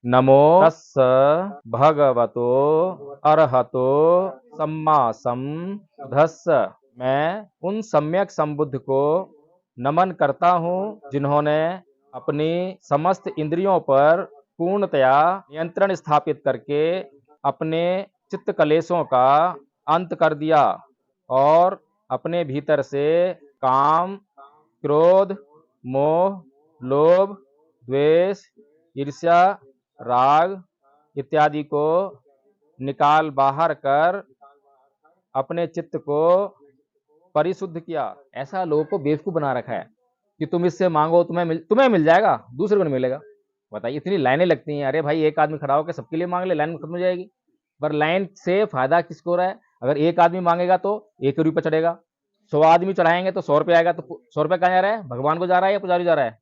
नमो तस्स भगवतो अरहतो सम्मा सम्बुद्धस्स। मैं उन सम्यक संबुद्ध को नमन करता हूँ जिन्होंने अपनी समस्त इंद्रियों पर पूर्णतया नियंत्रण स्थापित करके अपने चित्त कलेशों का अंत कर दिया और अपने भीतर से काम, क्रोध, मोह, लोभ, द्वेष, ईर्ष्या, राग इत्यादि को निकाल बाहर कर अपने चित्त को परिशुद्ध किया। ऐसा लोगों को बेवकूफ बना रखा है कि तुम इससे मांगो तुम्हें मिल जाएगा, दूसरे को नहीं मिलेगा। बताइए, इतनी लाइनें लगती हैं। अरे भाई, एक आदमी खड़ा होकर सबके लिए मांग ले, लाइन खत्म हो जाएगी। पर लाइन से फायदा किसको हो रहा है? अगर एक आदमी मांगेगा तो 1 रुपये चढ़ेगा, 100 आदमी चढ़ाएंगे तो 100 रुपये आएगा। तो 100 रुपये कहाँ जा रहा है? भगवान को जा रहा है या पुजारी जा रहा है?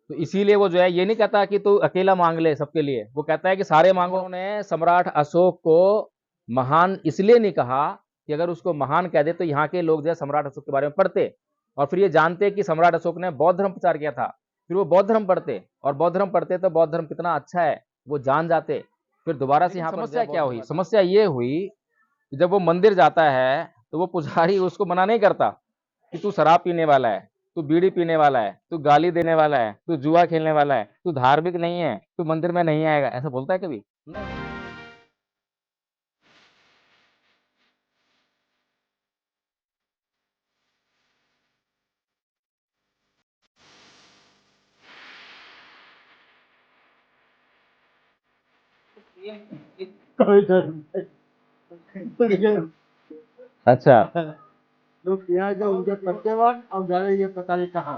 तो इसीलिए वो जो है ये नहीं कहता कि तू अकेला मांग ले सबके लिए, वो कहता है कि सारे मांगो। उन्होंने सम्राट अशोक को महान इसलिए नहीं कहा कि अगर उसको महान कह दे तो यहाँ के लोग जो है सम्राट अशोक के बारे में पढ़ते और फिर ये जानते कि सम्राट अशोक ने बौद्ध धर्म प्रचार किया था, फिर वो बौद्ध धर्म पढ़ते और बौद्ध धर्म पढ़ते तो बौद्ध धर्म कितना अच्छा है वो जान जाते। फिर दोबारा से यहाँ पर समस्या क्या हुई? समस्या ये हुई कि जब वो मंदिर जाता है तो वो पुजारी उसको मना नहीं करता कि तू शराब पीने वाला है, तू बीड़ी पीने वाला है, तू गाली देने वाला है, तू जुआ खेलने वाला है, तू धार्मिक नहीं है, तू मंदिर में नहीं आएगा। ऐसा बोलता है कभी? अच्छा, लोग यहाँ जो उनके पत्ते वाट और डाले ये पता नहीं कहाँ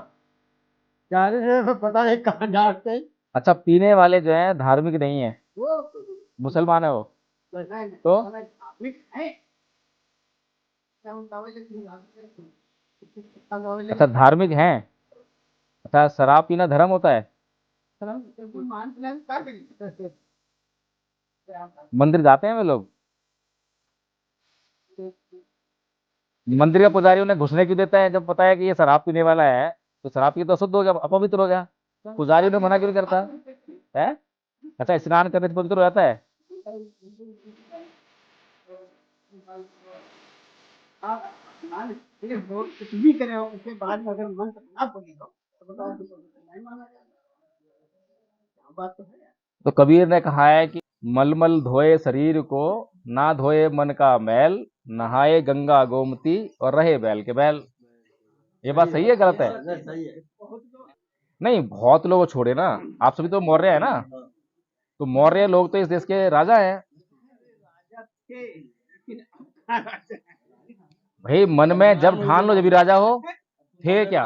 जा रहे हैं, पता नहीं कहाँ डालते हैं। अच्छा, पीने वाले जो है धार्मिक नहीं है, वो मुसलमान है वो तो? अच्छा, धार्मिक हैं। अच्छा, शराब पीना धर्म होता है? मंदिर जाते हैं वे लोग? मंदिर का पुजारी उन्हें घुसने क्यों देता है जब पता है कि ये शराब पीने वाला है? तो शराब पी तो अशुद्ध हो गया, अपवित्र हो गया। पुजारी उन्हें मना क्यों नहीं करता है? अच्छा, स्नान करने से पवित्र हो जाता है। कुछ भी करे उसके बाद में अगर मंत्र ना बोली हो तो बताओ नहीं माना जाएगा। बात तो है। तो कबीर ने कहा है कि मलमल धोए शरीर को, ना धोए मन का मैल, नहाए गंगा गोमती और रहे बैल के बैल। ये बात सही है गलत है? सही है। नहीं, बहुत लोग छोड़े ना। आप सभी तो मौर्य है ना, तो मौर्य लोग तो इस देश के राजा हैं। भाई, मन में जब ठान लो जब भी राजा हो, थे क्या?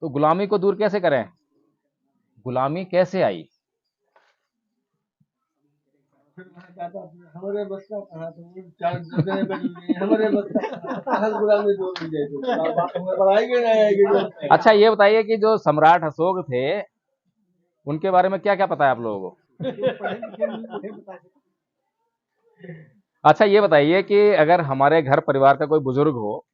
तो गुलामी को दूर कैसे करें? गुलामी कैसे आई? हमारे बस का कहा तो चार जगह पे हमारे बस का हर गुलामी दूर हो जाए तो बात हमें बढ़ाएंगे ना आएगी। अच्छा, ये बताइए कि जो सम्राट अशोक थे उनके बारे में क्या क्या पता है आप लोगों को? अच्छा, ये बताइए कि अगर हमारे घर परिवार का कोई बुजुर्ग हो,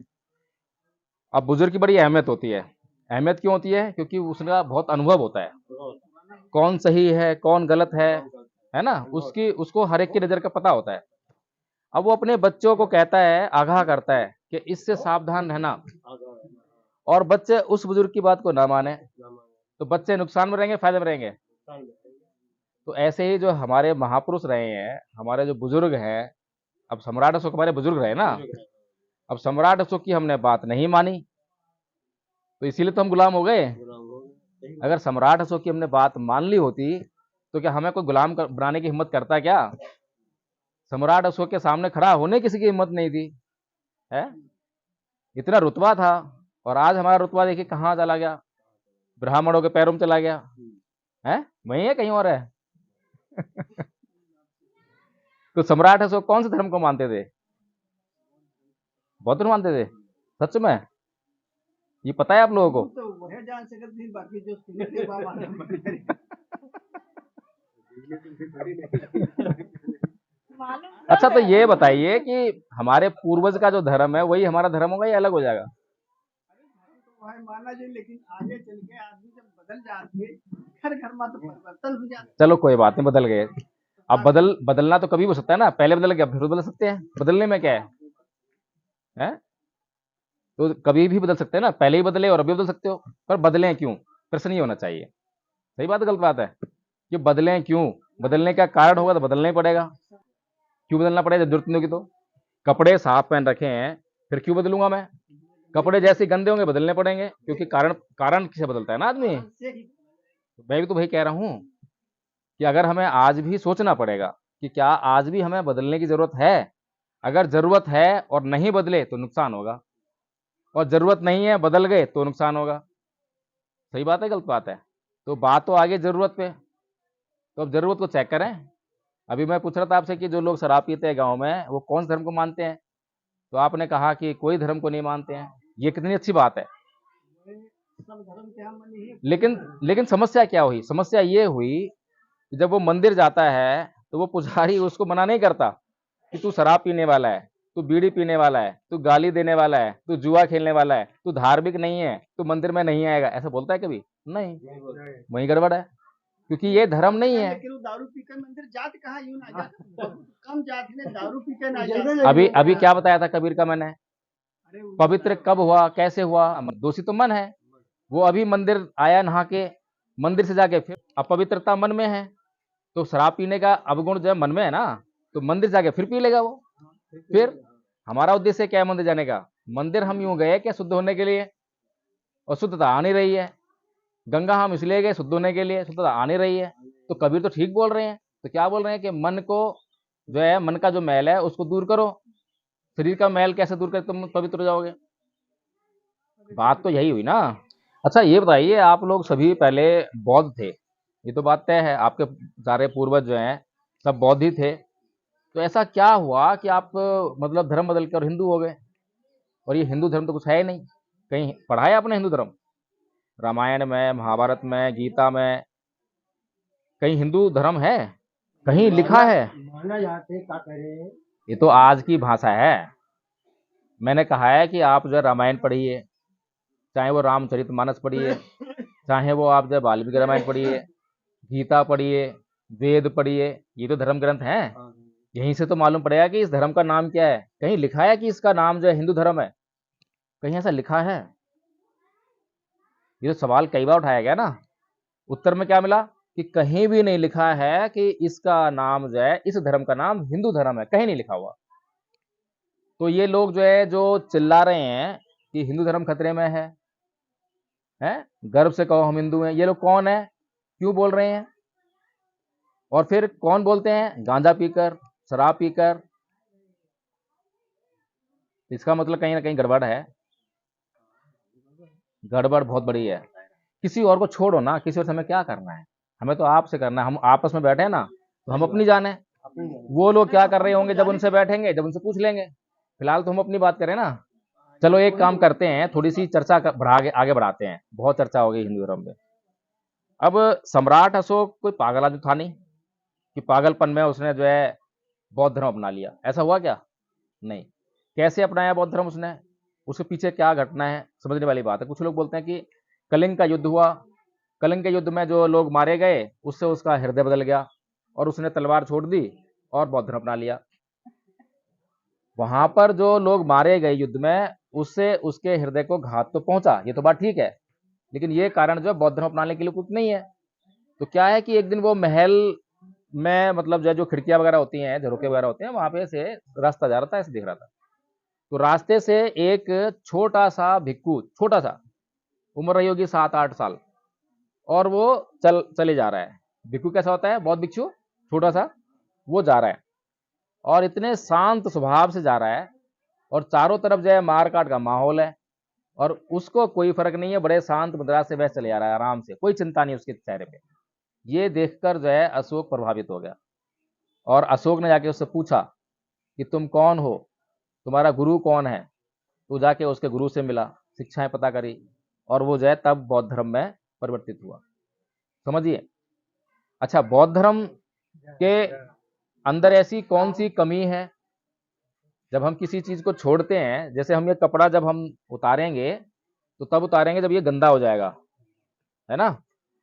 अब बुजुर्ग की बड़ी अहमियत होती है। अहमियत क्यों होती है? क्योंकि उसका बहुत अनुभव होता है, कौन सही है कौन गलत है ना, उसकी उसको हर एक की नजर का पता होता है। अब वो अपने बच्चों को कहता है, आगाह करता है कि इससे सावधान रहना, और बच्चे उस बुजुर्ग की बात को ना माने तो बच्चे नुकसान में रहेंगे फायदे में रहेंगे? तो ऐसे ही जो हमारे महापुरुष रहे हैं, हमारे जो बुजुर्ग हैं, अब सम्राट अशोक हमारे बुजुर्ग रहे ना, अब सम्राट अशोक की हमने बात नहीं मानी तो इसीलिए तो हम गुलाम हो गए। अगर सम्राट अशोक की हमने बात मान ली होती तो क्या हमें कोई गुलाम बनाने की हिम्मत करता क्या? सम्राट अशोक के सामने खड़ा होने किसी की हिम्मत नहीं थी, है? इतना रुतबा था, और आज हमारा रुतबा देखिए कहाँ चला गया, ब्राह्मणों के पैरों में चला गया है। वही है कहीं और है? तो सम्राट अशोक कौन से धर्म को मानते थे? बौद्ध धर्म मानते थे? सच में? ये पता है आप लोगों को? तो वह जान सकते नहीं बाकी जो सुने थे बाबा अच्छा, तो ये बताइए कि हमारे पूर्वज का जो धर्म है वही हमारा धर्म होगा या अलग हो जाएगा? माना जाए लेकिन आगे चल के आदमी जब बदल जाती है हर घर में तो परिवर्तन हो जाता चलो कोई बात नहीं, बदल गए। अब बदलना तो कभी हो सकता है ना, पहले बदल गया फिर बदल सकते हैं, बदलने में क्या है? तो कभी भी बदल सकते हैं ना, पहले ही बदले और अभी बदल सकते हो, पर बदलें क्यों, प्रश्न ये होना चाहिए। सही बात है गलत बात है? कि बदलें क्यों, बदलने का कारण होगा तो बदलना ही पड़ेगा। क्यों बदलना पड़ेगा जब जरूरत नहीं होगी तो? कपड़े साफ पहन रखे हैं, फिर क्यों बदलूंगा मैं? कपड़े जैसे गंदे होंगे बदलने पड़ेंगे, क्योंकि कारण कारण किसे बदलता है ना आदमी। मैं भी तो वही कह रहा हूं कि अगर हमें आज भी सोचना पड़ेगा कि क्या आज भी हमें बदलने की जरूरत है। अगर जरूरत है और नहीं बदले तो नुकसान होगा, और जरूरत नहीं है बदल गए तो नुकसान होगा। सही बात है गलत बात है? तो बात तो आगे जरूरत पे, तो अब जरूरत को चेक करें। अभी मैं पूछ रहा था आपसे कि जो लोग शराब पीते हैं गांव में, वो कौन से धर्म को मानते हैं? तो आपने कहा कि कोई धर्म को नहीं मानते हैं। ये कितनी अच्छी बात है। है। सब धर्म के हम नहीं है। लेकिन समस्या क्या हुई? समस्या ये हुई कि जब वो मंदिर जाता है तो वो पुजारी उसको मना नहीं करता कि तू शराब पीने वाला है, तू बीड़ी पीने वाला है, तू गाली देने वाला है, तू जुआ खेलने वाला है, तू धार्मिक नहीं है, तू मंदिर में नहीं आएगा, ऐसा बोलता है कभी? नहीं। वही गड़बड़ है, क्योंकि ये धर्म नहीं है। लेकिन वो दारू पीकर मंदिर जात कहाँ यूं ना जात, बहुत कम जात में दारू पीकर ना जात। अभी क्या बताया था कबीर का मैंने? अरे वो पवित्र कब हुआ, कैसे हुआ? दोषी तो मन है। वो अभी मंदिर आया नहा के, मंदिर से जाके फिर अपवित्रता मन में है, तो शराब पीने का अवगुण जो है मन में है ना, तो मंदिर जाके फिर पी लेगा वो। फिर हमारा उद्देश्य क्या है मंदिर जाने का? मंदिर हम यूं गए क्या शुद्ध होने के लिए, और शुद्धता आ नहीं रही है। गंगा हम इसलिए गए शुद्ध होने के लिए, शुद्धता आ नहीं रही है। तो कबीर तो ठीक बोल रहे हैं। तो क्या बोल रहे हैं कि मन को जो है, मन का जो मैल है उसको दूर करो। शरीर का मैल कैसे दूर कर तुम पवित्र हो जाओगे? बात तो यही हुई ना। अच्छा ये बताइए, आप लोग सभी पहले बौद्ध थे, ये तो बात तय है, आपके सारे पूर्वज जो हैं सब बौद्ध ही थे। तो ऐसा क्या हुआ कि आप मतलब धर्म बदल के और हिंदू हो गए? और ये हिंदू धर्म तो कुछ है ही नहीं। कहीं पढ़ा है आपने हिंदू धर्म? रामायण में, महाभारत में, गीता में कहीं हिंदू धर्म है? कहीं लिखा है? माना जाते क्या करे। ये तो आज की भाषा है। मैंने कहा है कि आप जो है रामायण पढ़िए, चाहे वो रामचरितमानस पढ़िए, चाहे वो आप जो है वाल्मीकि रामायण पढ़िए, गीता पढ़िए, वेद पढ़िए, ये तो धर्म ग्रंथ हैं। यहीं से तो मालूम पड़ेगा कि इस धर्म का नाम क्या है। कहीं लिखा है कि इसका नाम जो है हिंदू धर्म है? कहीं ऐसा लिखा है? ये तो सवाल कई बार उठाया गया ना, उत्तर में क्या मिला कि कहीं भी नहीं लिखा है कि इसका नाम जो है, इस धर्म का नाम हिंदू धर्म है, कहीं नहीं लिखा हुआ। तो ये लोग जो है जो चिल्ला रहे हैं कि हिंदू धर्म खतरे में है, गर्व से कहो हम हिंदू हैं, ये लोग कौन है, क्यों बोल रहे हैं? और फिर कौन बोलते हैं? गांजा पीकर, शराब पीकर। इसका मतलब कहीं ना कहीं गड़बड़ है, गड़बड़ बहुत बड़ी है। किसी और को छोड़ो ना, किसी और से हमें क्या करना है? हमें तो आपसे करना है। हम आपस में बैठे हैं ना, तो हम अपनी जाने। वो लोग क्या कर रहे होंगे जब उनसे बैठेंगे, जब उनसे पूछ लेंगे। फिलहाल तो हम अपनी बात करें ना। चलो एक काम करते हैं, थोड़ी सी चर्चा आगे बढ़ाते हैं। बहुत चर्चा हो गई हिंदू धर्म पे। अब सम्राट अशोक कोई पागल आदमी था नहीं कि पागलपन में उसने जो है बौद्ध धर्म अपना लिया। ऐसा हुआ क्या? नहीं। कैसे अपनाया बौद्ध धर्म उसने? उसके पीछे क्या घटना है, समझने वाली बात है। कुछ लोग बोलते हैं कि कलिंग का युद्ध हुआ, कलिंग के युद्ध में जो लोग मारे गए उससे उसका हृदय बदल गया और उसने तलवार छोड़ दी और बौद्ध धर्म अपना लिया। वहां पर जो लोग मारे गए युद्ध में, उससे उसके हृदय को घात तो पहुंचा, ये तो बात ठीक है, लेकिन ये कारण जो है बौद्ध धर्म अपनाने के लिए कुछ नहीं है। तो क्या है कि एक दिन वो महल में, मतलब जो खिड़कियां वगैरह होती हैं, झरोके वगैरह होते हैं, वहां पे से रास्ता जा रहा था, ऐसे दिख रहा था। तो रास्ते से एक छोटा सा भिक्खू, छोटा सा, उम्र रही होगी 7-8 साल, और वो चले जा रहा है। भिक्खू कैसा होता है? बहुत भिक्षु, छोटा सा, वो जा रहा है और इतने शांत स्वभाव से जा रहा है, और चारों तरफ जो है मार काट का माहौल है, और उसको कोई फर्क नहीं है, बड़े शांत मुद्रा से वह चले जा रहा है आराम से, कोई चिंता नहीं उसके चेहरे पे। ये देखकर जो है अशोक प्रभावित हो गया, और अशोक ने जाके उससे पूछा कि तुम कौन हो, तुम्हारा गुरु कौन है? तो जाके उसके गुरु से मिला, शिक्षाएं पता करी, और वो जो है तब बौद्ध धर्म में परिवर्तित हुआ। समझिए। अच्छा, बौद्ध धर्म के अंदर ऐसी कौन सी कमी है? जब हम किसी चीज को छोड़ते हैं, जैसे हम ये कपड़ा जब हम उतारेंगे तो तब उतारेंगे जब ये गंदा हो जाएगा, है ना?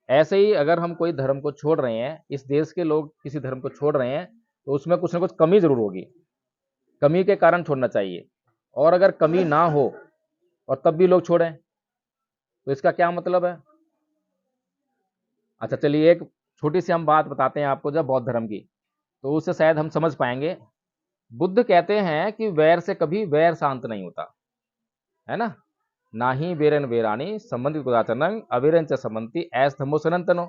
ऐसे ही अगर हम कोई धर्म को छोड़ रहे हैं, इस देश के लोग किसी धर्म को छोड़ रहे हैं, तो उसमें कुछ ना कुछ कमी जरूर होगी, कमी के कारण छोड़ना चाहिए। और अगर कमी ना हो और तब भी लोग छोड़ें, तो इसका क्या मतलब है? अच्छा चलिए, एक छोटी सी हम बात बताते हैं आपको जब बौद्ध धर्म की, तो उससे शायद हम समझ पाएंगे। बुद्ध कहते हैं कि वैर से कभी वैर शांत नहीं होता, है ना ही वेरन वेरानी संबंधित कुदाचरण अविरंच संबंधी ऐस धम्मो सनातनो,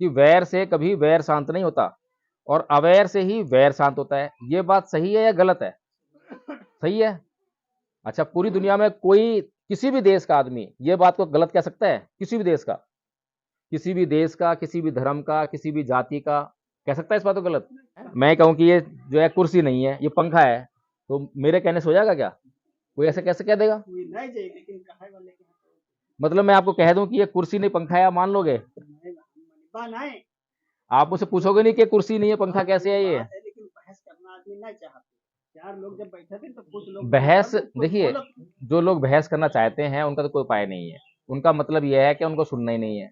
कि वैर से कभी वैर शांत नहीं होता और अवैर से ही वैर शांत होता है। ये बात सही है या गलत है? सही है। अच्छा, पूरी दुनिया में कोई किसी भी देश का आदमी ये बात को गलत कह सकता है? किसी भी देश का, किसी भी देश का, किसी भी धर्म का, किसी भी जाति का कह सकता है इस बात को गलत? मैं कहूं कि ये जो है कुर्सी नहीं है, ये पंखा है, तो मेरे कहने से हो जाएगा क्या? कोई ऐसे कैसे कह देगा? कोई नहीं जाए, लेकिन कहे वाले के मतलब मैं आपको कह दूं कि ये कुर्सी नहीं पंखा है, आप मान लोगे? नहीं, आप मुझसे पूछोगे नहीं कि कुर्सी नहीं है पंखा कैसे है ये? लेकिन बहस करना आदमी नहीं चाहते। चार लोग जब बैठे थे तो कुछ लोग बहस, देखिए, जो लोग बहस करना चाहते हैं उनका तो कोई उपाय नहीं है, उनका मतलब यह है कि उनको सुनना ही नहीं है।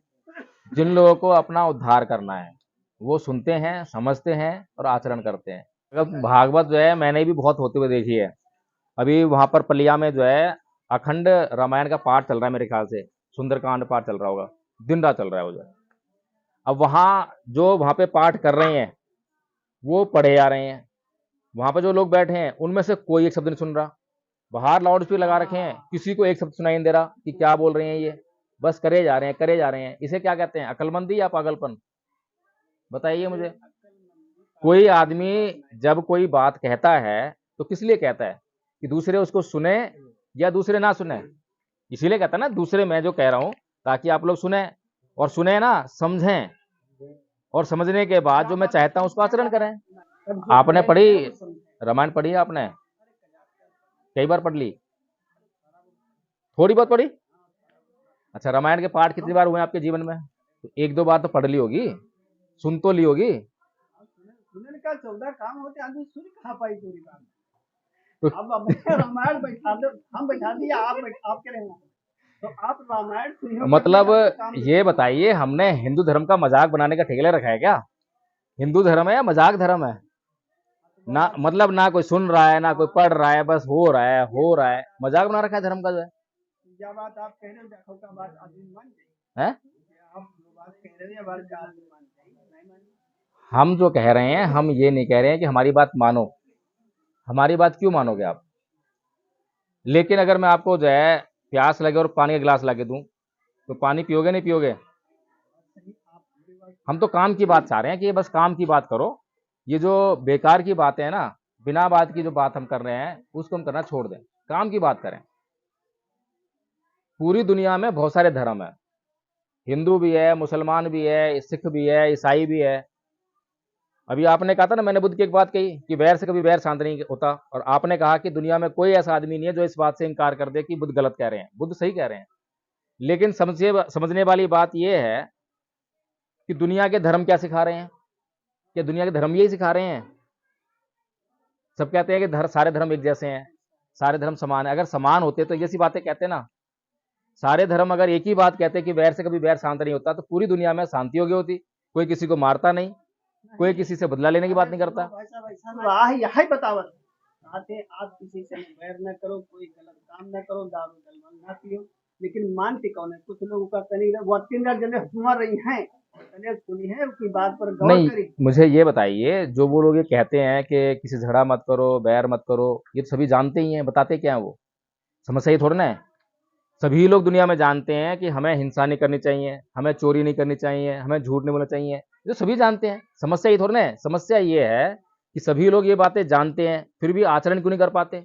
जिन लोगों को अपना उद्धार करना है वो सुनते हैं, समझते हैं और आचरण करते हैं। अगर भागवत जो है मैंने भी बहुत होते हुए देखी है। अभी वहां पर पलिया में जो है अखंड रामायण का पाठ चल रहा है, मेरे ख्याल से सुंदरकांड पाठ चल रहा होगा, दिन रात चल रहा है वो जो है। अब वहां पे पाठ कर रहे हैं वो पढ़े जा रहे हैं, वहां पे जो लोग बैठे हैं उनमें से कोई एक शब्द नहीं सुन रहा। बाहर लाउड स्पीकर लगा रखे हैं, किसी को एक शब्द सुनाई नहीं दे रहा कि क्या बोल रहे हैं ये, बस करे जा रहे हैं, करे जा रहे हैं। इसे क्या कहते हैं? अकलमंदी या पागलपन? बताइए मुझे। कोई आदमी जब कोई बात कहता है तो किस लिए कहता है? कि दूसरे उसको सुने या दूसरे ना सुने? इसीलिए कहता है ना, दूसरे मैं जो कह रहा हूं ताकि आप लोग सुने, और सुने ना, समझें, और समझने के बाद जो मैं चाहता हूं उसको आचरण करें। आपने पढ़ी रामायण? पढ़ी है आपने? कई बार पढ़ ली? थोड़ी बहुत पढ़ी? अच्छा, रामायण के पाठ कितनी बार हुए आपके जीवन में? तो एक दो बार तो पढ़ ली होगी, सुन तो ली होगी। सुनने का 14 काम होते, आदमी सुन कहाँ पाई पूरी बात। तो अब रामायण बैठा दो, हम बैठा दिया, आप कह रहे हो तो आप रामायण सुनिए। मतलब ये बताइए, हमने हिंदू धर्म का मजाक बनाने का ठेकेला रखा है क्या? हिंदू धर्म है या मजाक धर्म है? ना मतलब ना कोई सुन रहा है ना कोई पढ़ रहा है, बस हो रहा है, मजाक बना रखा है धर्म का जो है। क्या बात आप कह रहे हो, देखो का बात आदमी मान है? आप जो बात कह रहे हो, बात का आदमी मान नहीं मान। हम जो कह रहे हैं, हम ये नहीं कह रहे हैं कि हमारी बात मानो। हमारी बात क्यों मानोगे आप? लेकिन अगर मैं आपको जो है प्यास लगे और पानी का गिलास ला के दूं, तो पानी पियोगे नहीं पियोगे? हम तो काम की बात चाह रहे हैं कि ये बस काम की बात करो। ये जो बेकार की बातें है ना, बिना बात की जो बात हम कर रहे हैं उसको हम करना छोड़ दें, काम की बात करें। पूरी दुनिया में बहुत सारे धर्म है, हिंदू भी है, मुसलमान भी है, सिख भी है, ईसाई भी है। अभी आपने कहा था ना, मैंने बुद्ध की एक बात कही कि वैर से कभी वैर शांत नहीं होता, और आपने कहा कि दुनिया में कोई ऐसा आदमी नहीं है जो इस बात से इनकार कर दे कि बुद्ध गलत कह रहे हैं। बुद्ध सही कह रहे हैं, लेकिन समझने वाली बात यह है कि दुनिया के धर्म क्या सिखा रहे हैं? क्या दुनिया के धर्म यही सिखा रहे हैं? सब कहते हैं कि सारे धर्म एक जैसे हैं, सारे धर्म समान है। अगर समान होते तो जैसी बातें कहते ना, सारे धर्म अगर एक ही बात कहते कि वैर से कभी वैर शांत नहीं होता, तो पूरी दुनिया में शांति हो गई होती। कोई किसी को मारता नहीं, कोई किसी से बदला लेने की बात नहीं करता। यही बतावत आते, आप किसी से वैर न करो, कोई गलत काम न करो, दारू दलमन न पियो, लेकिन मानते कौन है? कुछ लोगों का तनी वो 3 जने सुना रही हैं, सुनी है उसकी बात पर गौर नहीं, करी। मुझे ये बताइए, जो वो लोग ये कहते हैं कि किसी से झगड़ा मत करो, बैर मत करो, ये तो सभी जानते ही हैं, बताते क्या है वो? समस्या ये थोड़ा ना है। सभी लोग दुनिया में जानते हैं कि हमें हिंसा नहीं करनी चाहिए, हमें चोरी नहीं करनी चाहिए, हमें झूठ नहीं बोलना चाहिए, ये तो सभी जानते हैं। समस्या ये थोड़ा ना है। समस्या ये है कि सभी लोग ये बातें जानते हैं फिर भी आचरण क्यों नहीं कर पाते।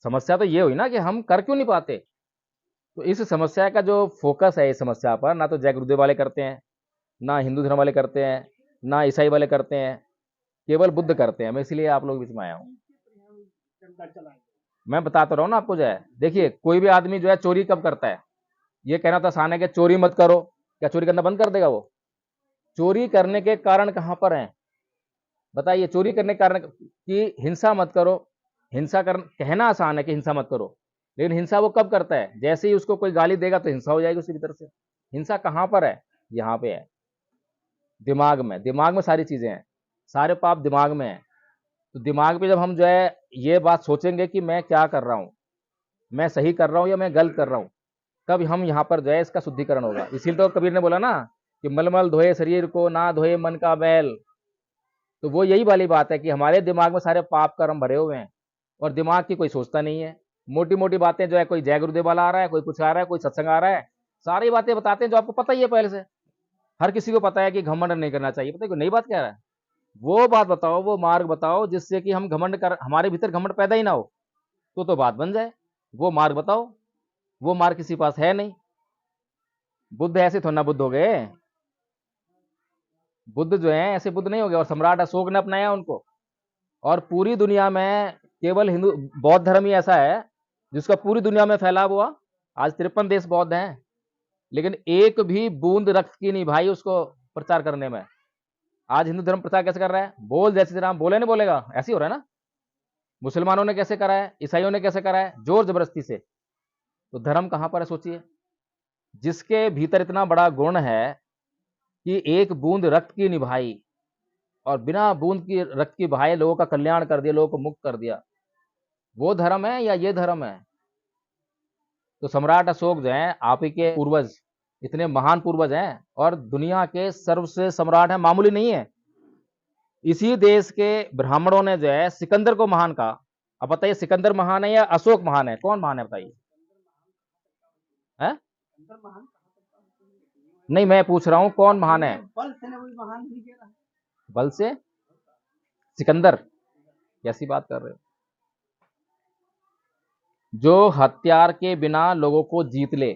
समस्या तो ये हुई ना कि हम कर क्यों नहीं पाते। तो इस समस्या का जो फोकस है इस समस्या पर, ना तो जय गुरुदेव वाले करते हैं, ना हिंदू धर्म वाले करते हैं, ना ईसाई वाले करते हैं, केवल बुद्ध करते हैं। मैं इसलिए आप लोग बीच में आया हूँ। मैं बता तो रहा हूँ ना आपको। जो है देखिए, कोई भी आदमी जो है चोरी कब करता है? ये कहना तो आसान है कि चोरी मत करो, क्या चोरी करना बंद कर देगा वो? चोरी करने के कारण कहां पर हैं? बताइए। चोरी करने के कारण कि हिंसा मत करो, हिंसा कर कहना आसान है कि हिंसा मत करो, लेकिन हिंसा वो कब करता है? जैसे ही उसको कोई गाली देगा तो हिंसा हो जाएगी उसके भीतर से। हिंसा कहां पर है? यहाँ पे है, दिमाग में। दिमाग में सारी चीजें हैं, सारे पाप दिमाग में है। तो दिमाग पे जब हम जो है ये बात सोचेंगे कि मैं क्या कर रहा हूँ, मैं सही कर रहा हूँ या मैं गलत कर रहा हूँ, तब हम यहाँ पर जो है इसका शुद्धिकरण होगा। इसीलिए तो कबीर ने बोला ना कि मलमल धोए शरीर को, ना धोए मन का बैल। तो वो यही वाली बात है कि हमारे दिमाग में सारे पाप कर्म भरे हुए हैं और दिमाग की कोई सोचता नहीं है। मोटी मोटी बातें जो है, कोई जय गुरुदेव वाला आ रहा है, कोई कुछ आ रहा है, कोई सत्संग आ रहा है, सारी बातें बताते हैं जो आपको पता ही है पहले से। हर किसी को पता है कि घमंड नहीं करना चाहिए। पता है कोई नई बात कह रहा है? वो बात बताओ, वो मार्ग बताओ जिससे कि हम घमंड कर, हमारे भीतर घमंड पैदा ही ना हो, तो बात बन जाए। वो मार्ग बताओ। वो मार्ग किसी पास है नहीं। बुद्ध ऐसे थोड़ा ना बुद्ध हो गए। बुद्ध जो है ऐसे बुद्ध नहीं हो गए। और सम्राट अशोक ने अपनाया उनको। और पूरी दुनिया में केवल हिंदू बौद्ध धर्म ही ऐसा है जिसका पूरी दुनिया में फैलाव हुआ। आज 53 देश बौद्ध हैं, लेकिन एक भी बूंद रक्त की नहीं भाई उसको प्रचार करने में। आज हिंदू धर्म प्रचार कैसे कर रहा है? बोल जय श्री राम, बोले नहीं बोलेगा, ऐसे ही हो रहा है ना। मुसलमानों ने कैसे करा है, ईसाइयों ने कैसे करा है? जोर जबरदस्ती से। तो धर्म कहां पर है सोचिए। जिसके भीतर इतना बड़ा गुण है कि एक बूंद रक्त की निभाई, और बिना बूंद की रक्त की बहाए लोगों का कल्याण कर दिया, लोगों को मुक्त कर दिया, वो धर्म है या ये धर्म है? तो सम्राट अशोक जो है आप ही के पूर्वज, इतने महान पूर्वज हैं और दुनिया के सर्वश्रेष्ठ सम्राट हैं, मामूली नहीं है। इसी देश के ब्राह्मणों ने जो है सिकंदर को महान कहा। अब बताइए सिकंदर महान है या अशोक महान है? कौन महान है बताइए? है? नहीं, मैं पूछ रहा हूं कौन महान है? बल से ना, वही महान नहीं कह रहा है। बल से? सिकंदर? कैसी बात कर रहे हो? जो हथियार के बिना लोगों को जीत ले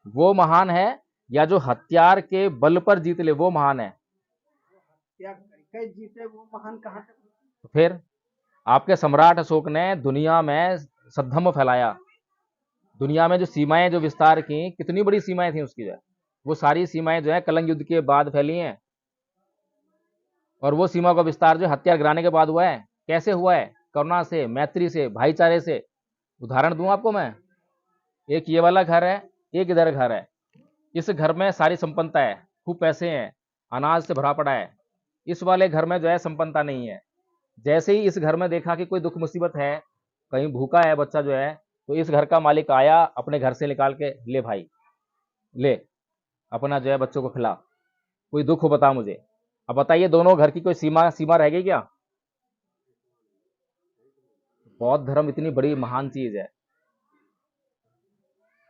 वो महान है, या जो हथियार के बल पर जीत ले वो महान है? क्या करके जीते वो महान कहाँ तक? तो फिर आपके सम्राट अशोक ने दुनिया में सद्धम्म फैलाया। दुनिया में जो सीमाएं जो विस्तार की, कितनी बड़ी सीमाएं थी उसकी, जो है वो सारी सीमाएं जो है कलंग युद्ध के बाद फैली हैं। और वो सीमा का विस्तार जो हथियार गिराने के बाद हुआ है। कैसे हुआ है? करुणा से, मैत्री से, भाईचारे से। उदाहरण दूं आपको मैं। एक ये वाला घर है, एक इधर घर है। इस घर में सारी संपन्नता है, खूब पैसे हैं, अनाज से भरा पड़ा है। इस वाले घर में जो है संपन्नता नहीं है। जैसे ही इस घर में देखा कि कोई दुख मुसीबत है, कहीं भूखा है बच्चा जो है, तो इस घर का मालिक आया, अपने घर से निकाल के, ले भाई ले, अपना जो है बच्चों को खिला, कोई दुख हो बता मुझे। अब बताइए दोनों घर की कोई सीमा सीमा रह गई क्या? बौद्ध धर्म इतनी बड़ी महान चीज है।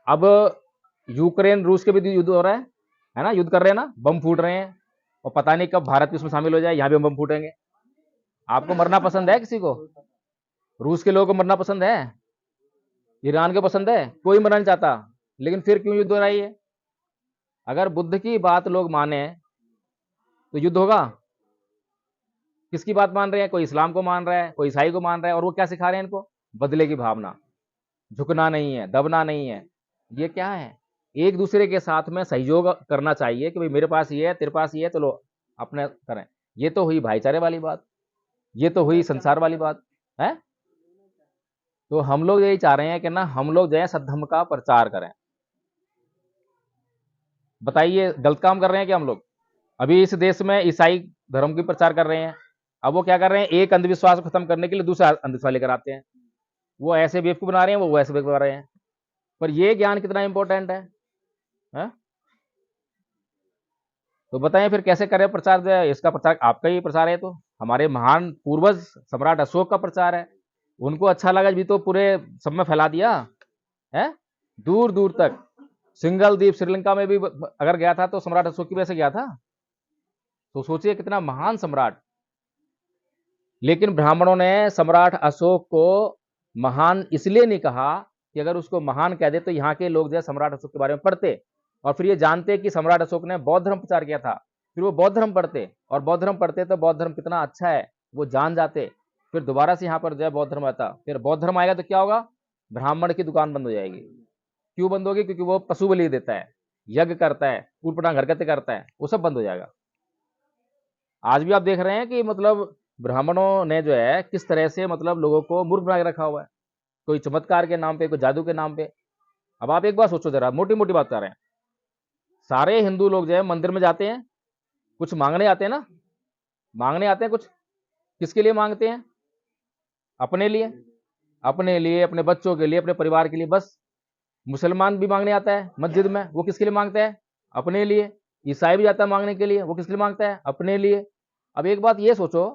अब यूक्रेन रूस के भी युद्ध हो रहा है ना, युद्ध कर रहे हैं ना, बम फूट रहे हैं, और पता नहीं कब भारत भी उसमें शामिल हो जाए, यहां भी बम फूटेंगे। आपको मरना पसंद है किसी को? रूस के लोगों को मरना पसंद है? ईरान को पसंद है? कोई मरना नहीं चाहता, लेकिन फिर क्यों युद्ध हो रहा है ये? अगर बुद्ध की बात लोग माने तो युद्ध होगा। किसकी बात मान रहे हैं? कोई इस्लाम को मान रहा है, कोई ईसाई को मान रहा है, और वो क्या सिखा रहे हैं इनको? बदले की भावना, झुकना नहीं है, दबना नहीं है। ये क्या है? एक दूसरे के साथ में सहयोग करना चाहिए कि भाई मेरे पास ये है, तेरे पास ये है, चलो अपने करें। ये तो हुई भाईचारे वाली बात, ये तो हुई संसार वाली बात है। तो हम लोग यही चाह रहे हैं कि ना हम लोग जो है सद्धर्म का प्रचार करें। बताइए गलत काम कर रहे हैं क्या हम लोग? अभी इस देश में ईसाई धर्म की प्रचार कर रहे हैं। अब वो क्या कर रहे हैं? एक अंधविश्वास को खत्म करने के लिए दूसरा अंधविश्वास लेकर आते हैं। वो ऐसे बेवकूफ बना रहे हैं, वो वैसे बेवकूफ बना रहे हैं। पर ये ज्ञान कितना इंपॉर्टेंट है? तो बताएं फिर कैसे करें प्रचार? जो है इसका प्रचार आपका ही प्रचार है, तो हमारे महान पूर्वज सम्राट अशोक का प्रचार है। उनको अच्छा लगा भी तो पूरे सब में फैला दिया है, दूर दूर तक। सिंगल द्वीप श्रीलंका में भी अगर गया था तो सम्राट अशोक की वजह से गया था। तो सोचिए कितना महान सम्राट। लेकिन ब्राह्मणों ने सम्राट अशोक को महान इसलिए नहीं कहा कि अगर उसको महान कह दे तो यहाँ के लोग जो है सम्राट अशोक के बारे में पढ़ते और फिर ये जानते कि सम्राट अशोक ने बौद्ध धर्म प्रचार किया था, फिर वो बौद्ध धर्म पढ़ते, और बौद्ध धर्म पढ़ते तो बौद्ध धर्म कितना अच्छा है वो जान जाते। फिर दोबारा से यहाँ पर जो है बौद्ध धर्म आता। फिर बौद्ध धर्म आएगा तो क्या होगा? ब्राह्मण की दुकान बंद हो जाएगी। क्यों बंद होगी? क्योंकि वो पशु बलि देता है, यज्ञ करता है, ऊटपटांग हरकतें करता है, वो सब बंद हो जाएगा। आज भी आप देख रहे हैं कि मतलब ब्राह्मणों ने जो है किस तरह से मतलब लोगों को मूर्ख बना के रखा हुआ है, कोई चमत्कार के नाम पे, कोई जादू के नाम पे। अब आप एक बार सोचो जरा, मोटी मोटी बात कर रहे हैं। सारे हिंदू लोग जो है मंदिर में जाते हैं, कुछ मांगने आते हैं ना, मांगने आते हैं कुछ। किसके लिए मांगते हैं? अपने लिए, अपने लिए, अपने बच्चों के लिए, अपने परिवार के लिए, बस। मुसलमान भी मांगने आता है मस्जिद में, वो किसके लिए मांगता है? अपने लिए। ईसाई भी जाता है मांगने के लिए, वो किसके लिए मांगता है? अपने लिए। अब एक बात ये सोचो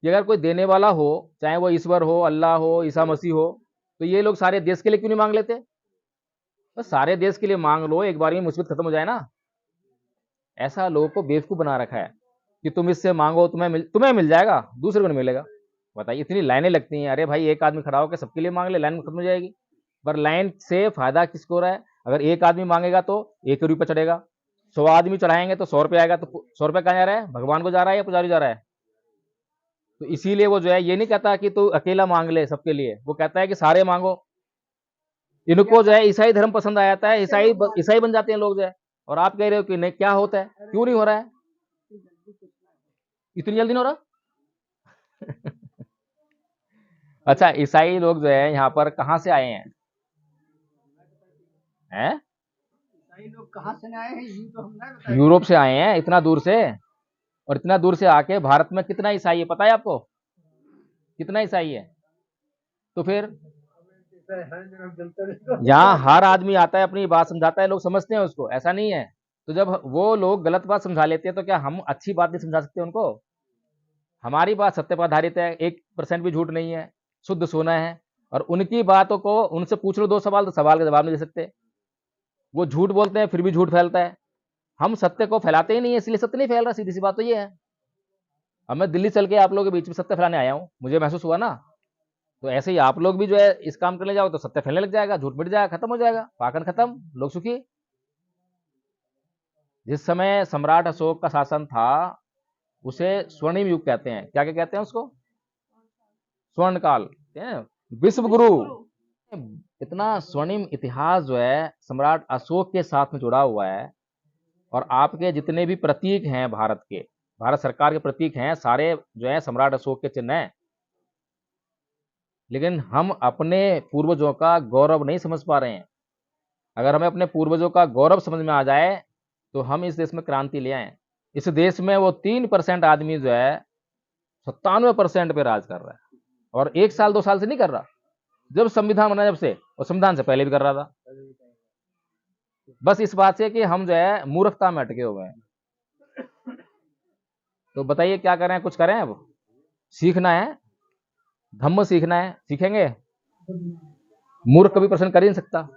कि अगर कोई देने वाला हो, चाहे वो ईश्वर हो, अल्लाह हो, ईसा मसीह हो, तो ये लोग सारे देश के लिए क्यों नहीं मांग लेते? तो सारे देश के लिए मांग लो, एक बार में मुसीबत खत्म हो जाए ना। ऐसा लोगों को बेवकूफ बना रखा है कि तुम इससे मांगो, तुम्हें मिल जाएगा, दूसरे को नहीं मिलेगा। बताइए, इतनी लाइनें लगती हैं। अरे भाई, एक आदमी खड़ा होकर सबके लिए मांग ले, लाइन खत्म हो जाएगी। पर लाइन से फायदा किसको हो रहा है? अगर एक आदमी मांगेगा तो 1 रुपये चढ़ेगा, 100 आदमी चढ़ाएंगे तो 100 रुपये आएगा। तो 100 रुपये कहाँ जा रहा है? भगवान को जा रहा है या पुजारी जा रहा है? तो इसीलिए वो जो है ये नहीं कहता कि तू अकेला मांग ले सबके लिए, वो कहता है कि सारे मांगो। इनको जो है ईसाई धर्म पसंद आ जाता है, ईसाई बन जाते हैं लोग जो है। और आप कह रहे हो कि नहीं, क्या होता है, क्यों नहीं हो रहा है? इतनी जल्दी नहीं हो रहा? अच्छा, ईसाई लोग जो है यहाँ पर कहाँ से आए हैं? ईसाई लोग कहाँ से आए हैं, ये तो हम नहीं बताएंगे। यूरोप से आए हैं, इतना दूर से। और इतना दूर से आके भारत में कितना ईसाई है पता है आपको? कितना ईसाई है? तो फिर यहाँ हर आदमी आता है, अपनी बात समझाता है, लोग समझते हैं उसको, ऐसा नहीं है। तो जब वो लोग गलत बात समझा लेते हैं तो क्या हम अच्छी बात नहीं समझा सकते उनको? हमारी बात सत्य पर आधारित है, 1% भी झूठ नहीं है, शुद्ध सोना है। और उनकी बातों को उनसे पूछ लो 2 सवाल, तो सवाल का जवाब नहीं दे सकते। वो झूठ बोलते हैं, फिर भी झूठ फैलता है। हम सत्य को फैलाते ही नहीं है, इसलिए सत्य नहीं फैल रहा। सीधी सी बात तो ये है। अब मैं दिल्ली चल के आप लोगों के बीच में सत्य फैलाने आया हूँ, मुझे महसूस हुआ ना। तो ऐसे ही आप लोग भी जो है इस काम करने जाओ तो सत्य फैलने लग जाएगा, झूठ मिट जाएगा, खत्म हो जाएगा, पाकन खत्म, लोग सुखी। जिस समय सम्राट अशोक का शासन था, उसे स्वर्णिम युग कहते हैं। क्या क्या कहते हैं उसको? स्वर्ण काल कहते हैं, विश्व गुरु। इतना स्वर्णिम इतिहास जो है सम्राट अशोक के साथ में जुड़ा हुआ है। और आपके जितने भी प्रतीक हैं भारत के, भारत सरकार के प्रतीक हैं, सारे जो है सम्राट अशोक के चिन्ह हैं। लेकिन हम अपने पूर्वजों का गौरव नहीं समझ पा रहे हैं। अगर हमें अपने पूर्वजों का गौरव समझ में आ जाए तो हम इस देश में क्रांति ले आए। इस देश में वो 3% आदमी जो है 97% पे राज कर रहा है। और 1 साल 2 साल से नहीं कर रहा, जब संविधान बना जब से, और संविधान से पहले भी कर रहा था। बस इस बात से कि हम जो है मूर्खता में अटके हुए हैं। तो बताइए क्या करें? कुछ करें? अब सीखना है, धम्म सीखना है, सीखेंगे। मूर्ख कभी प्रश्न कर ही नहीं सकता।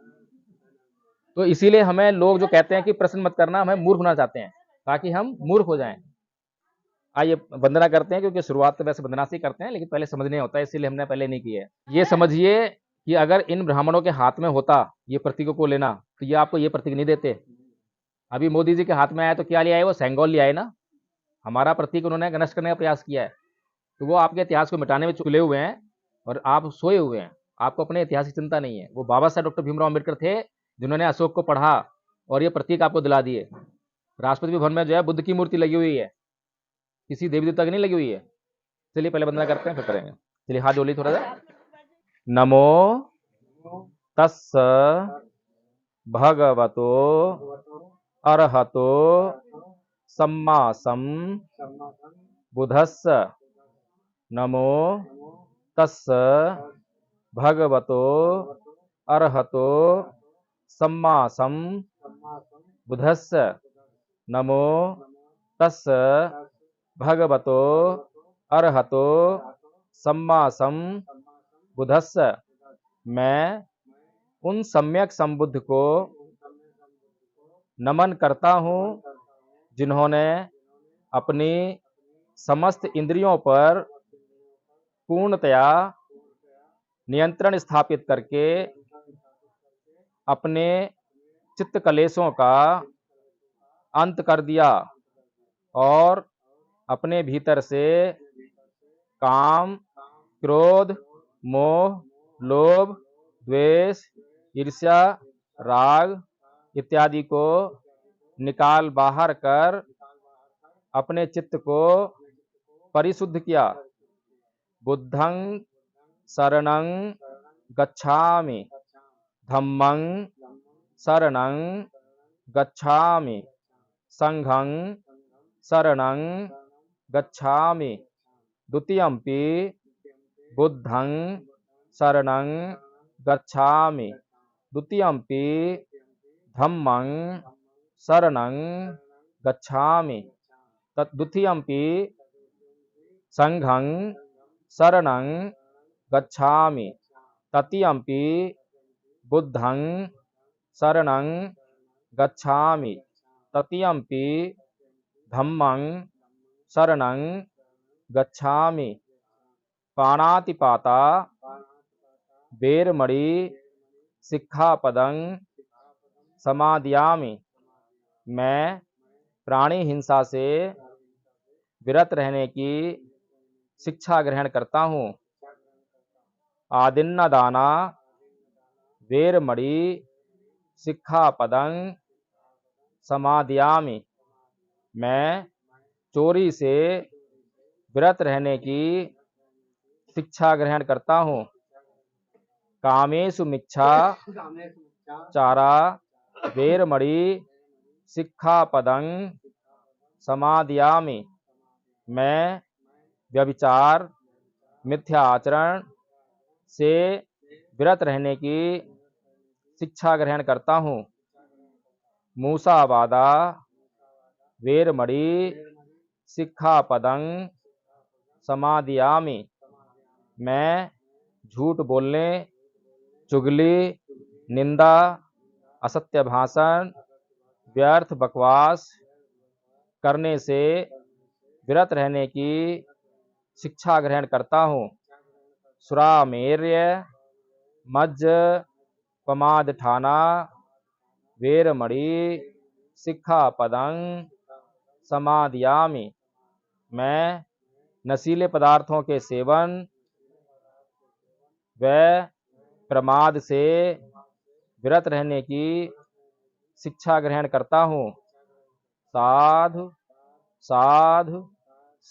तो इसीलिए हमें लोग जो कहते हैं कि प्रश्न मत करना, हमें मूर्ख होना चाहते हैं ताकि हम मूर्ख हो जाएं। आइए वंदना करते हैं, क्योंकि शुरुआत तो वैसे वंदना से ही करते हैं, लेकिन पहले समझने होता है, इसीलिए हमने पहले नहीं किया है। ये समझिए कि अगर इन ब्राह्मणों के हाथ में होता ये प्रतीकों को लेना, तो ये आपको ये प्रतीक नहीं देते। अभी मोदी जी के हाथ में आया तो क्या ले आए? वो सेंगोल ले आए ना। हमारा प्रतीक उन्होंने नष्ट करने का प्रयास किया है। तो वो आपके इतिहास को मिटाने में तुले हुए हैं और आप सोए हुए हैं। आपको अपने इतिहास की चिंता नहीं है। वो बाबा साहब डॉक्टर भीमराव अम्बेडकर थे जिन्होंने अशोक को पढ़ा और ये प्रतीक आपको दिला दिए। राष्ट्रपति भवन में जो है बुद्ध की मूर्ति लगी हुई है, किसी देवी देवता की नहीं लगी हुई है। चलिए पहले वंदना करते हैं, फिर करेंगे। चलिए हाथ जोड़िए थोड़ा सा। नमो तस्स भगवतो अरहतो सम्मा बुद्धस्स। नमो तस्स भगवतो अरहतो सम्मा बुद्धस्स। नमो तस्स भगवतो अरहतो सम्मा बुद्धस्स। मैं उन सम्यक संबुद्ध को नमन करता हूँ जिन्होंने अपनी समस्त इंद्रियों पर पूर्णतया नियंत्रण स्थापित करके अपने चित्त कलेशों का अंत कर दिया और अपने भीतर से काम, क्रोध, मोह, लोभ, द्वेष, ईर्ष्या, राग इत्यादि को निकाल बाहर कर अपने चित्त को परिशुद्ध किया। बुद्धं शरणं गच्छामि, धम्मं शरणं गच्छामि, संघं शरणं गच्छामि द्वितीयंपि बुद्धं शरणं गच्छामि द्वितीयंपि धम्मं शरणं गच्छामि द्वितीयंपि संघं शरणं गच्छामि तृतीयंपि बुद्धं शरणं गच्छामि तृतीयंपि धम्मं शरणं गच्छामि पाणातिपाता वेरमणि सिक्खापदं समादयामि। मैं प्राणी हिंसा से विरत रहने की शिक्षा ग्रहण करता हूँ। आदिन्नदाना वेरमणि सिक्खापदं समादयामि। मैं चोरी से विरत रहने की शिक्षा ग्रहण करता हूँ। कामेषु मिच्छा चारा वेरमणि सिक्खापदं समादयामि। मैं व्यभिचार मिथ्या आचरण से विरत रहने की शिक्षा ग्रहण करता हूँ। मूसावादा वेरमणि सिक्खापदं समादयामि। मैं झूठ बोलने, चुगली, निंदा, असत्य भाषण, व्यर्थ बकवास करने से विरत रहने की शिक्षा ग्रहण करता हूँ। सुरामेर्य मज्ज पमादठाना वेरमणि सिक्खापदं समादयामि। मैं नशीले पदार्थों के सेवन व प्रमाद से विरत रहने की शिक्षा ग्रहण करता हूँ। साधु साधु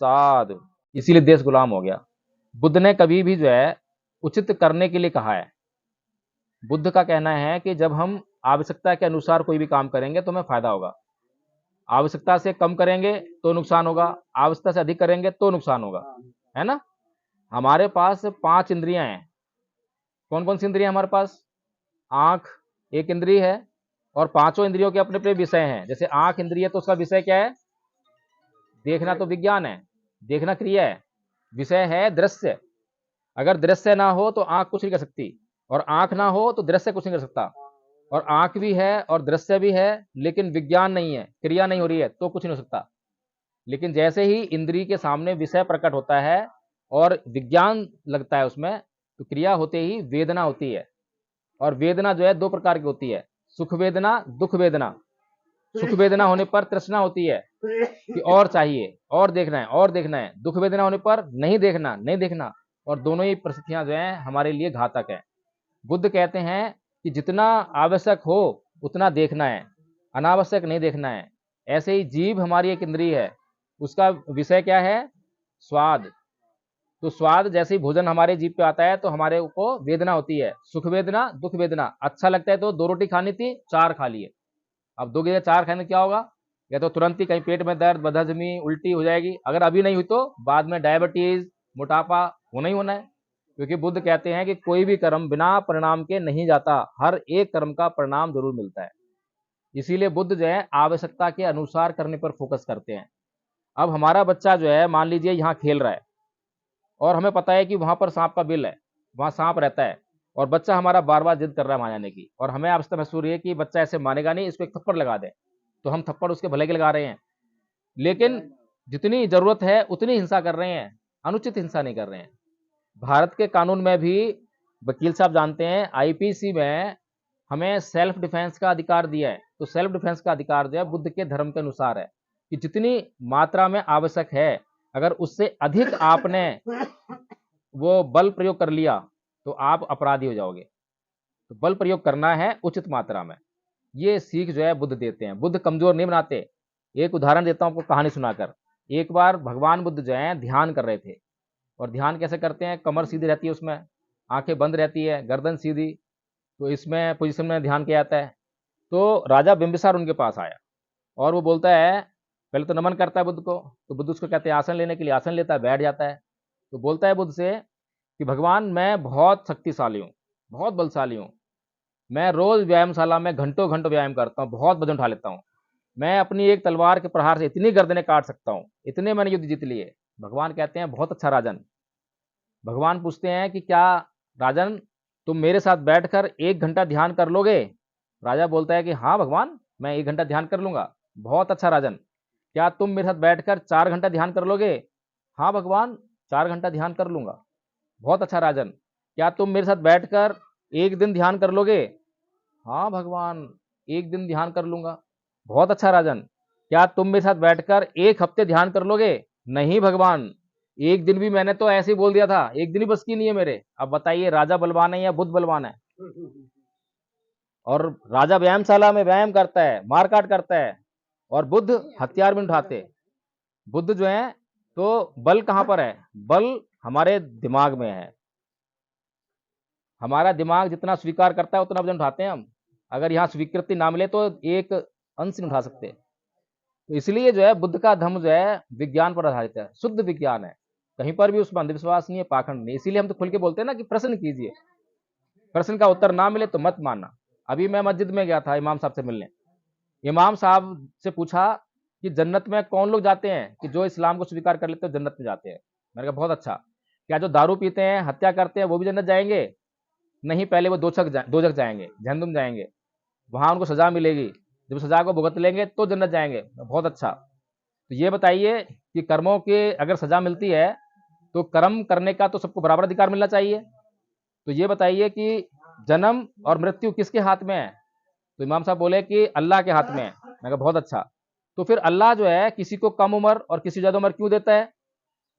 साधु। इसीलिए देश गुलाम हो गया। बुद्ध ने कभी भी जो है उचित करने के लिए कहा है। बुद्ध का कहना है कि जब हम आवश्यकता के अनुसार कोई भी काम करेंगे तो हमें फायदा होगा, आवश्यकता से कम करेंगे तो नुकसान होगा, आवश्यकता से अधिक करेंगे तो नुकसान होगा, है ना। हमारे पास 5 इंद्रियां हैं। कौन कौन सी इंद्रियां हमारे पास? आंख एक इंद्रिय है और 5 इंद्रियों के अपने अपने विषय हैं। जैसे आंख इंद्रिय तो उसका विषय क्या है? देखना तो विज्ञान है, देखना क्रिया है, विषय है दृश्य। अगर दृश्य ना हो तो आंख कुछ नहीं कर सकती, और आंख ना हो तो दृश्य कुछ नहीं कर सकता। और आंख भी है और दृश्य भी है, लेकिन विज्ञान नहीं है, क्रिया नहीं हो रही है, तो कुछ नहीं हो सकता। लेकिन जैसे ही इंद्रिय के सामने विषय प्रकट होता है और विज्ञान लगता है उसमें, तो क्रिया होते ही वेदना होती है। और वेदना जो है 2 प्रकार की होती है, सुख वेदना, दुख वेदना। सुख वेदना होने पर तृष्णा होती है कि और चाहिए, और देखना है, और देखना है। दुख वेदना होने पर नहीं देखना, नहीं देखना। और दोनों ही परिस्थितियां जो हैं हमारे लिए घातक है। बुद्ध कहते हैं कि जितना आवश्यक हो उतना देखना है, अनावश्यक नहीं देखना है। ऐसे ही जीभ हमारी एक इंद्रिय है, उसका विषय क्या है? स्वाद। तो स्वाद जैसे ही भोजन हमारे जीभ पे आता है तो हमारे को वेदना होती है, सुख वेदना, दुख वेदना। अच्छा लगता है तो 2 रोटी खानी थी, 4 खा लिए। अब 2 की जगह 4 खाने क्या होगा? या तो तुरंत ही कहीं पेट में दर्द, बदहजमी, उल्टी हो जाएगी। अगर अभी नहीं हुई तो बाद में डायबिटीज, मोटापा होना ही होना है। क्योंकि बुद्ध कहते हैं कि कोई भी कर्म बिना परिणाम के नहीं जाता, हर एक कर्म का परिणाम जरूर मिलता है। इसीलिए बुद्ध जो है आवश्यकता के अनुसार करने पर फोकस करते हैं। अब हमारा बच्चा जो है मान लीजिए यहाँ खेल रहा है और हमें पता है कि वहां पर सांप का बिल है, वहां सांप रहता है, और बच्चा हमारा बार बार जिद कर रहा है वहां जाने की, और हमें आवश्यकता महसूस हो रही है कि बच्चा ऐसे मानेगा नहीं, इसको एक थप्पड़ लगा दे, तो हम थप्पड़ उसके भले के लगा रहे हैं। लेकिन जितनी जरूरत है उतनी हिंसा कर रहे हैं, अनुचित हिंसा नहीं कर रहे हैं। भारत के कानून में भी, वकील साहब जानते हैं, आईपीसी में हमें सेल्फ डिफेंस का अधिकार दिया है। तो सेल्फ डिफेंस का अधिकार जो है बुद्ध के धर्म के अनुसार है कि जितनी मात्रा में आवश्यक है, अगर उससे अधिक आपने वो बल प्रयोग कर लिया तो आप अपराधी हो जाओगे। तो बल प्रयोग करना है उचित मात्रा में। ये सीख जो है बुद्ध देते हैं। बुद्ध कमजोर नहीं बनाते। एक उदाहरण देता हूं आपको कहानी सुनाकर। एक बार भगवान बुद्ध जो है ध्यान कर रहे थे, और ध्यान कैसे करते हैं? कमर सीधी रहती है, उसमें आंखें बंद रहती है, गर्दन सीधी, तो इसमें पोजीशन में ध्यान किया जाता है। तो राजा बिंबिसार उनके पास आया और वो बोलता है, पहले तो नमन करता है बुद्ध को, तो बुद्ध उसको कहते हैं आसन लेने के लिए, आसन लेता है, बैठ जाता है। तो बोलता है बुद्ध से कि भगवान मैं बहुत शक्तिशाली हूँ, बहुत बलशाली हूँ, मैं रोज व्यायामशाला में घंटों घंटों व्यायाम करता हूँ, बहुत वजन उठा लेता हूँ, मैं अपनी एक तलवार के प्रहार से इतनी गर्दनें काट सकता हूँ, इतने मैंने युद्ध जीत लिए। भगवान कहते हैं बहुत अच्छा राजन। भगवान पूछते हैं कि क्या राजन तुम मेरे साथ बैठकर 1 घंटा ध्यान कर लोगे? राजा बोलता है कि हाँ भगवान, मैं 1 घंटा ध्यान कर लूंगा। बहुत अच्छा राजन। क्या तुम मेरे साथ बैठकर 4 घंटा ध्यान कर लोगे? हाँ भगवान, 4 घंटा ध्यान कर लूंगा। बहुत अच्छा राजन। क्या तुम मेरे साथ बैठकर 1 दिन ध्यान कर लोगे? हाँ भगवान, 1 दिन ध्यान कर लूंगा। बहुत अच्छा राजन। क्या तुम मेरे साथ बैठकर 1 हफ्ते ध्यान कर लोगे? नहीं भगवान, 1 दिन भी मैंने तो ऐसे ही बोल दिया था, 1 दिन ही बस की नहीं है मेरे। अब बताइए राजा बलवान है या बुद्ध बलवान है? और राजा व्यायामशाला में व्यायाम करता है, मारकाट करता है, और बुद्ध हथियार भी नहीं उठाते। बुद्ध जो है, तो बल कहां पर है? बल हमारे दिमाग में है। हमारा दिमाग जितना स्वीकार करता है उतना वजन उठाते हैं हम। अगर यहाँ स्वीकृति ना मिले तो एक अंश नहीं उठा सकते। तो इसलिए जो है बुद्ध का धर्म जो है विज्ञान पर आधारित है, शुद्ध विज्ञान है। कहीं पर भी उसमें अंधविश्वास नहीं है, पाखंड नहीं। इसीलिए हम तो खुल के बोलते हैं ना कि प्रश्न कीजिए, प्रश्न का उत्तर ना मिले तो मत मानना। अभी मैं मस्जिद में गया था इमाम साहब से मिलने। इमाम साहब से पूछा कि जन्नत में कौन लोग जाते हैं? कि जो इस्लाम को स्वीकार कर लेते हैं जन्नत में जाते हैं। मैंने कहा बहुत अच्छा। क्या जो दारू पीते हैं, हत्या करते हैं, वो भी जन्नत जाएंगे? नहीं, पहले वो दोजख जाएंगे, जहन्नुम जाएंगे, वहां उनको सजा मिलेगी, जब सजा को भुगत लेंगे तो जन्नत जाएंगे। बहुत अच्छा। तो ये बताइए कि कर्मों के अगर सजा मिलती है तो कर्म करने का तो सबको बराबर अधिकार मिलना चाहिए। तो ये बताइए कि जन्म और मृत्यु किसके हाथ में है? तो इमाम साहब बोले कि अल्लाह के हाथ में है। मैं कहा बहुत अच्छा। तो फिर अल्लाह जो है किसी को कम उम्र और किसी ज्यादा उम्र क्यों देता है?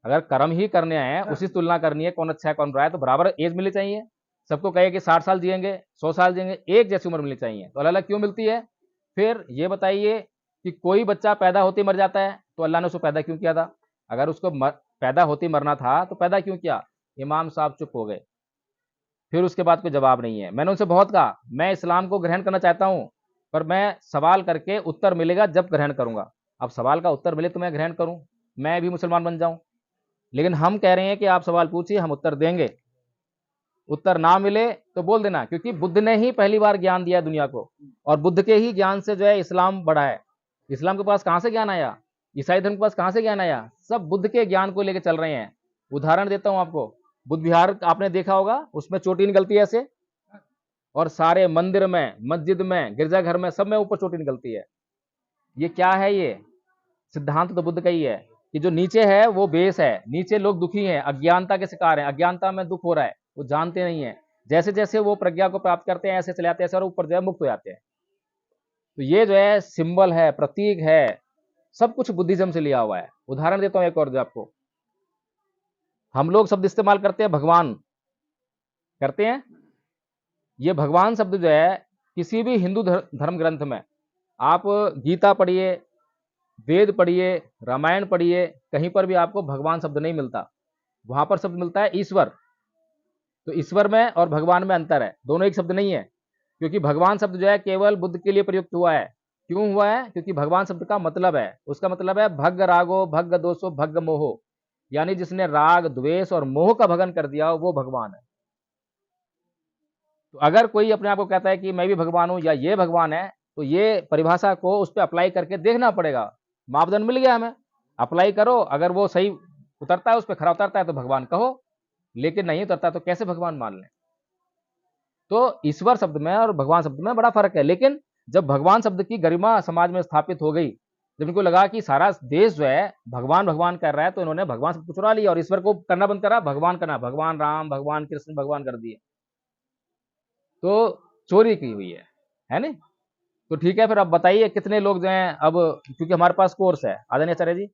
अगर कर्म ही करने आए हैं, उसी से तुलना करनी है, कौन अच्छा है कौन बुरा है, तो बराबर एज मिलनी चाहिए। सबको कहे कि 60 साल जिएंगे, 100 साल जिएंगे, एक जैसी उम्र मिलनी चाहिए। तो अलग अलग क्यों मिलती है? फिर ये बताइए कि कोई बच्चा पैदा होते ही मर जाता है, तो अल्लाह ने उसको पैदा क्यों किया था? अगर उसको पैदा होते ही मरना था तो पैदा क्यों किया? इमाम साहब चुप हो गए। फिर उसके बाद कोई जवाब नहीं है। मैंने उनसे बहुत कहा मैं इस्लाम को ग्रहण करना चाहता हूं, पर मैं सवाल करके उत्तर मिलेगा जब ग्रहण करूंगा। अब सवाल का उत्तर मिले तो मैं ग्रहण करूं, मैं भी मुसलमान बन जाऊं। लेकिन हम कह रहे हैं कि आप सवाल पूछिए, हम उत्तर देंगे। उत्तर ना मिले तो बोल देना, क्योंकि बुद्ध ने ही पहली बार ज्ञान दिया दुनिया को, और बुद्ध के ही ज्ञान से जो है इस्लाम बढ़ा है। इस्लाम के पास कहां से ज्ञान आया? ईसाई धर्म के पास कहां से ज्ञान आया? सब बुद्ध के ज्ञान को लेकर चल रहे हैं। उदाहरण देता हूं आपको, बुद्ध विहार आपने देखा होगा, उसमें चोटी निकलती है ऐसे, और सारे मंदिर में, मस्जिद में, गिरजाघर में, सब में ऊपर चोटी निकलती है। ये क्या है? ये सिद्धांत तो बुद्ध का ही है कि जो नीचे है वो बेस है। नीचे लोग दुखी हैं, अज्ञानता के शिकार हैं, अज्ञानता में दुख हो रहा है, वो जानते नहीं है। जैसे जैसे वो प्रज्ञा को प्राप्त करते हैं ऐसे चले आते हैं और ऊपर जो है मुक्त हो जाते हैं। तो ये जो है सिंबल है, प्रतीक है, सब कुछ बुद्धिज्म से लिया हुआ है। उदाहरण देता हूं एक और जो आपको, हम लोग शब्द इस्तेमाल करते हैं भगवान, करते हैं। ये भगवान शब्द जो है किसी भी हिंदू धर्म ग्रंथ में आप गीता पढ़िए, वेद पढ़िए, रामायण पढ़िए, कहीं पर भी आपको भगवान शब्द नहीं मिलता। वहां पर शब्द मिलता है ईश्वर। तो ईश्वर में और भगवान में अंतर है, दोनों एक शब्द नहीं है। क्योंकि भगवान शब्द जो है केवल बुद्ध के लिए प्रयुक्त हुआ है। क्यों हुआ है? क्योंकि भगवान शब्द का मतलब है, उसका मतलब है भग्ग रागो भग्ग दोषो भग्ग मोहो, यानी जिसने राग, द्वेष और मोह का भगन कर दिया वो भगवान है। तो अगर कोई अपने आप को कहता है कि मैं भी भगवान हूं या ये भगवान है, तो ये परिभाषा को उस पर अप्लाई करके देखना पड़ेगा। मापदंड मिल गया हमें, अप्लाई करो, अगर वो सही उतरता है, उस पर खरा उतरता है तो भगवान कहो, लेकिन नहीं उतरता तो कैसे भगवान मान लें? तो ईश्वर शब्द में और भगवान शब्द में बड़ा फर्क है। लेकिन जब भगवान शब्द की गरिमा समाज में स्थापित हो गई, जब इनको लगा कि सारा देश जो है भगवान भगवान कर रहा है, तो इन्होंने भगवान शब्द को चुरा लिया और ईश्वर को करना बंद करा, भगवान करना, भगवान राम, भगवान कृष्ण, भगवान कर दिए। तो चोरी की हुई है नहीं? तो ठीक है, फिर अब बताइए कितने लोग जो हैं अब, क्योंकि हमारे पास कोर्स है, आदरणीय आचार्य जी,